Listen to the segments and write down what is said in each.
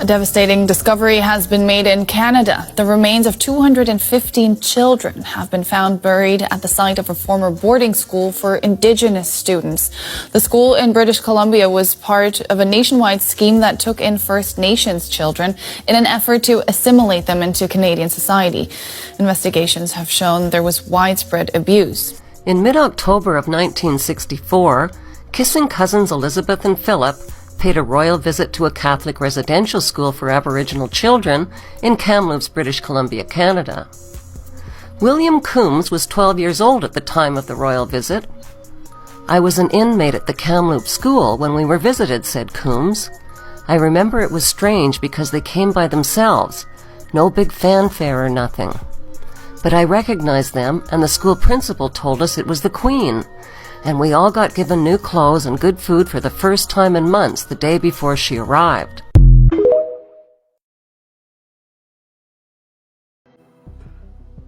A devastating discovery has been made in Canada. The remains of 215 children have been found buried at the site of a former boarding school for Indigenous students. The school in British Columbia was part of a nationwide scheme that took in First Nations children in an effort to assimilate them into Canadian society. Investigations have shown there was widespread abuse. In mid-October of 1964, kissing cousins Elizabeth and Philip paid a royal visit to a Catholic residential school for Aboriginal children in Kamloops, British Columbia, Canada. William Coombs was 12 years old at the time of the royal visit. "I was an inmate at the Kamloops school when we were visited," said Coombs. "I remember it was strange because they came by themselves, no big fanfare or nothing. But I recognized them, and the school principal told us it was the Queen. And we all got given new clothes and good food for the first time in months the day before she arrived."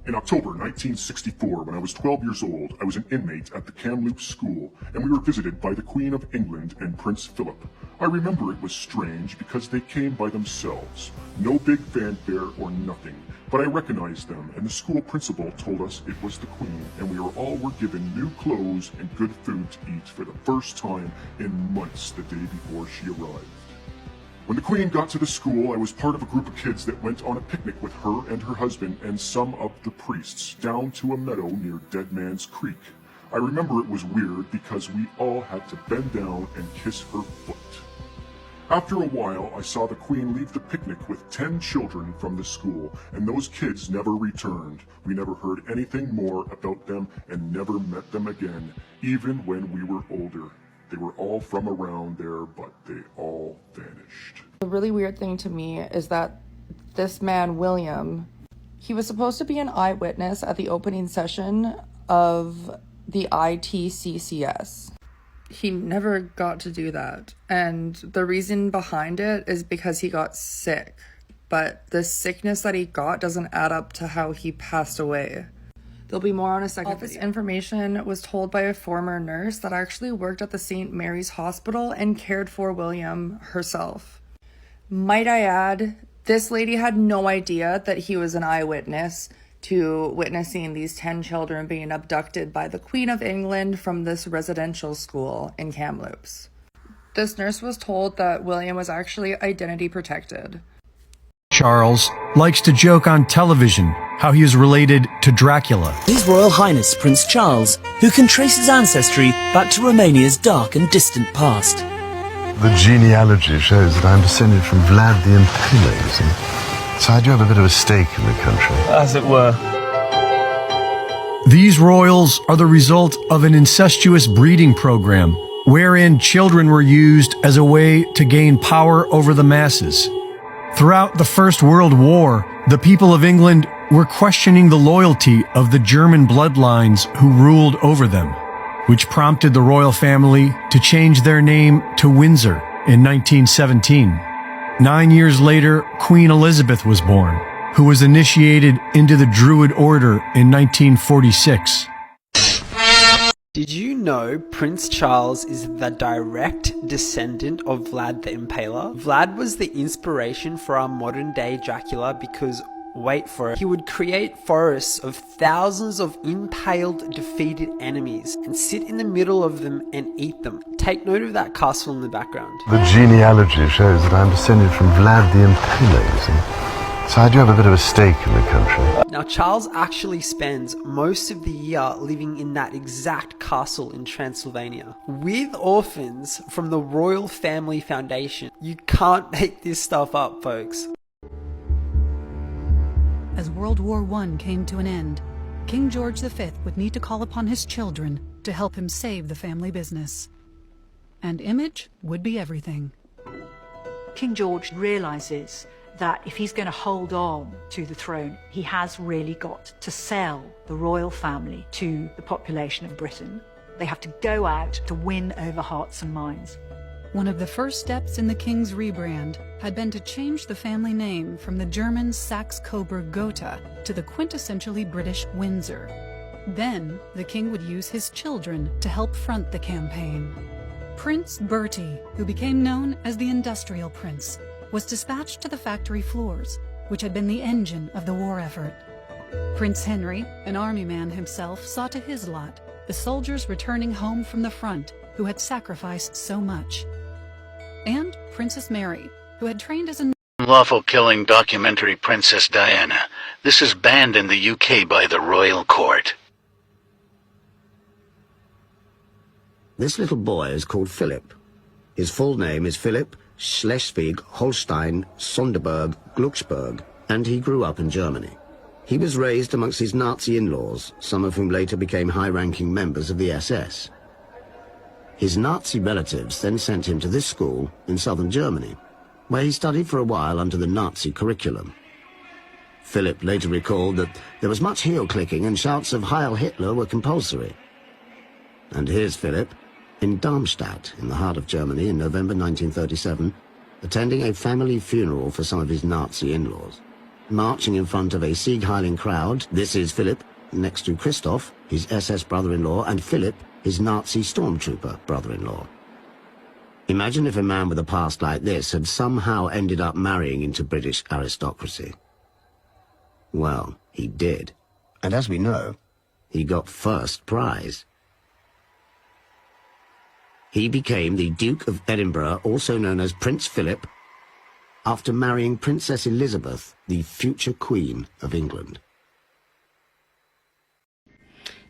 In October 1964, when I was 12 years old, I was an inmate at the Kamloops school, and we were visited by the Queen of England and Prince Philip. I remember it was strange because they came by themselves. No big fanfare or nothing. But I recognized them, and the school principal told us it was the Queen, and we were given new clothes and good food to eat for the first time in months the day before she arrived. When the Queen got to the school, I was part of a group of kids that went on a picnic with her and her husband and some of the priests down to a meadow near Dead Man's Creek. I remember it was weird because we all had to bend down and kiss her foot. After a while, I saw the Queen leave the picnic with 10 children from the school, and those kids never returned. We never heard anything more about them and never met them again, even when we were older. They were all from around there, but they all vanished. The really weird thing to me is that this man, William, he was supposed to be an eyewitness at the opening session of the ITCCS. He never got to do that, and the reason behind it is because he got sick, but the sickness that he got doesn't add up to how he passed away. There'll be more on a second. All this information was told by a former nurse that actually worked at the St. Mary's Hospital and cared for William herself. Might I add, this lady had no idea that he was an eyewitness to witnessing these 10 children being abducted by the Queen of England from this residential school in Kamloops. This nurse was told that William was actually identity protected. Charles likes to joke on television how he is related to Dracula. His Royal Highness Prince Charles, who can trace his ancestry back to Romania's dark and distant past. The genealogy shows that I'm descended from Vlad the Impaler, you see. So I do have a bit of a stake in the country. As it were. These royals are the result of an incestuous breeding program wherein children were used as a way to gain power over the masses. Throughout the First World War, the people of England were questioning the loyalty of the German bloodlines who ruled over them, which prompted the royal family to change their name to Windsor in 1917. 9 years later, Queen Elizabeth was born, who was initiated into the Druid Order in 1946. Did you know Prince Charles is the direct descendant of Vlad the Impaler? Vlad was the inspiration for our modern day Dracula because, wait for it, he would create forests of thousands of impaled, defeated enemies and sit in the middle of them and eat them. Take note of that castle in the background. The genealogy shows that I'm descended from Vlad the Impaler, you see. So I do have a bit of a stake in the country. Now, Charles actually spends most of the year living in that exact castle in Transylvania with orphans from the Royal Family Foundation. You can't make this stuff up, folks. As World War I came to an end, King George V would need to call upon his children to help him save the family business. And image would be everything. King George realises that if he's going to hold on to the throne, he has really got to sell the royal family to the population of Britain. They have to go out to win over hearts and minds. One of the first steps in the king's rebrand had been to change the family name from the German Saxe-Coburg-Gotha to the quintessentially British Windsor. Then, the king would use his children to help front the campaign. Prince Bertie, who became known as the Industrial Prince, was dispatched to the factory floors, which had been the engine of the war effort. Prince Henry, an army man himself, saw to his lot the soldiers returning home from the front who had sacrificed so much. And Princess Mary, who had trained as a unlawful killing documentary Princess Diana. This is banned in the UK by the Royal Court. This little boy is called Philip. His full name is Philip Schleswig-Holstein Sonderburg Glucksburg, and he grew up in Germany. He was raised amongst his Nazi in-laws, some of whom later became high-ranking members of the SS. His Nazi relatives then sent him to this school in southern Germany, where he studied for a while under the Nazi curriculum. Philip later recalled that there was much heel-clicking and shouts of Heil Hitler were compulsory. And here's Philip, in Darmstadt, in the heart of Germany, in November 1937, attending a family funeral for some of his Nazi in-laws. Marching in front of a Sieg-heiling crowd, this is Philip, next to Christoph, his SS brother-in-law, and Philip, his Nazi stormtrooper brother-in-law. Imagine if a man with a past like this had somehow ended up marrying into British aristocracy. Well, he did. And as we know, he got first prize. He became the Duke of Edinburgh, also known as Prince Philip, after marrying Princess Elizabeth, the future Queen of England.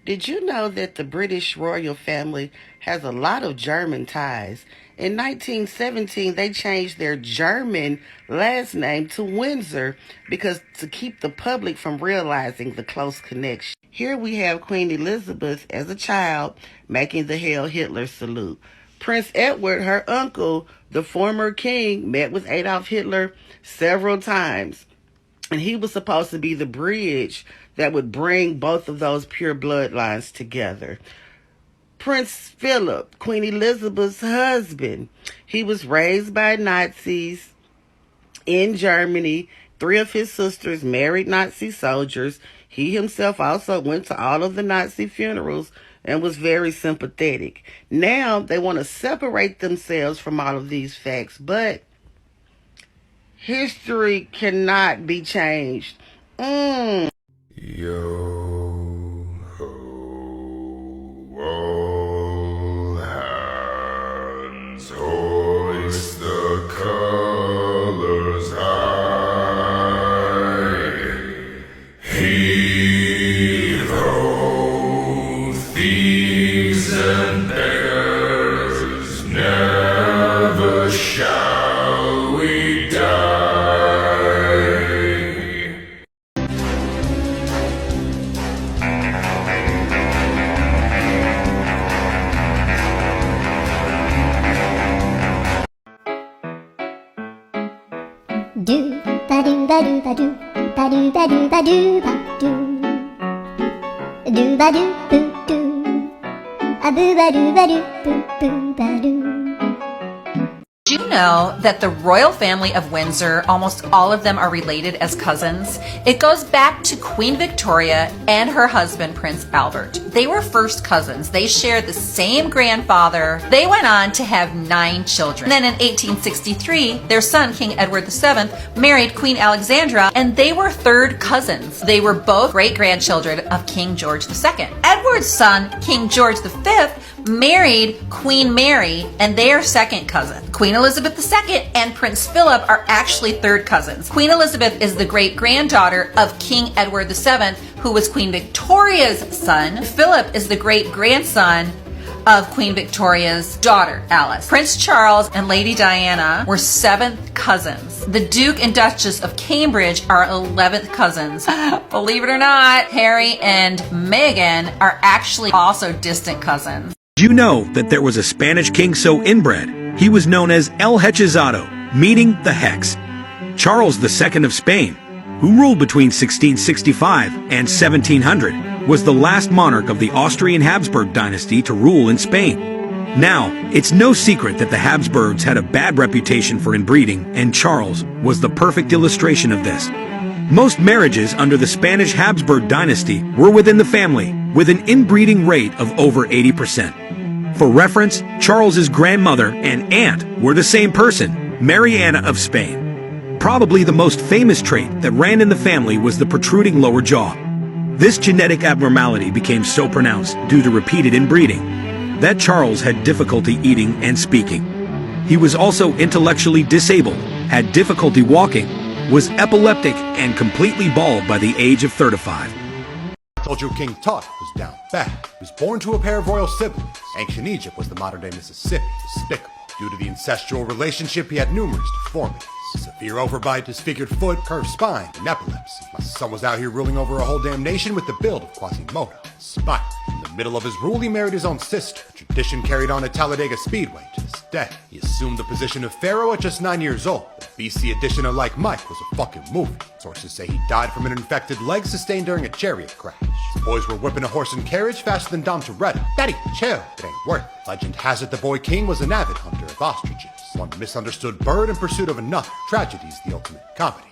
Did you know that the British royal family has a lot of German ties? In 1917, they changed their German last name to Windsor because to keep the public from realizing the close connection. Here we have Queen Elizabeth as a child making the Hail Hitler salute. Prince Edward, her uncle, the former king, met with Adolf Hitler several times. And he was supposed to be the bridge that would bring both of those pure bloodlines together. Prince Philip, Queen Elizabeth's husband, he was raised by Nazis in Germany. 3 of his sisters married Nazi soldiers. He himself also went to all of the Nazi funerals and was very sympathetic. Now they want to separate themselves from all of these facts, but history cannot be changed. Yo ho, all hands, hoist the colors high. Heave ho, thieves and beggars, never shall we die. Do ba do ba do ba do ba do ba do ba do ba do ba do boo do a boo ba do boo boo ba do. Did you know that the royal family of Windsor, almost all of them are related as cousins? It goes back to Queen Victoria and her husband, Prince Albert. They were first cousins. They shared the same grandfather. They went on to have 9 children. And then in 1863, their son, King Edward VII, married Queen Alexandra, and they were third cousins. They were both great-grandchildren of King George II. Edward's son, King George V, married Queen Mary, and they are second cousin. Queen Elizabeth II and Prince Philip are actually third cousins. Queen Elizabeth is the great-granddaughter of King Edward VII, who was Queen Victoria's son. Philip is the great-grandson of Queen Victoria's daughter, Alice. Prince Charles and Lady Diana were 7th cousins. The Duke and Duchess of Cambridge are 11th cousins. Believe it or not, Harry and Meghan are actually also distant cousins. Did you know that there was a Spanish king so inbred? He was known as El Hechizado, meaning the Hex. Charles II of Spain, who ruled between 1665 and 1700, was the last monarch of the Austrian Habsburg dynasty to rule in Spain. Now, it's no secret that the Habsburgs had a bad reputation for inbreeding, and Charles was the perfect illustration of this. Most marriages under the Spanish Habsburg dynasty were within the family, with an inbreeding rate of over 80%. For reference, Charles's grandmother and aunt were the same person, Mary Anna of Spain. Probably the most famous trait that ran in the family was the protruding lower jaw. This genetic abnormality became so pronounced due to repeated inbreeding that Charles had difficulty eating and speaking. He was also intellectually disabled, had difficulty walking, was epileptic, and completely bald by the age of 35. I told you King Tut was down bad. He was born to a pair of royal siblings. Ancient Egypt was the modern-day Mississippi. Despicable. Due to the incestual relationship, he had numerous deformities. Severe overbite, disfigured foot, curved spine, and epilepsy. My son was out here ruling over a whole damn nation with the build of Quasimodo. Spite. In the middle of his rule, he married his own sister. A tradition carried on at Talladega Speedway to this day. He assumed the position of pharaoh at just 9 years old. The BC edition of Like Mike was a fucking movie. Sources say he died from an infected leg sustained during a chariot crash. His boys were whipping a horse and carriage faster than Dom Toretto. Daddy, chill. It ain't worth it. Legend has it the boy king was an avid hunter of ostriches. One misunderstood bird in pursuit of another. Tragedy's the ultimate comedy.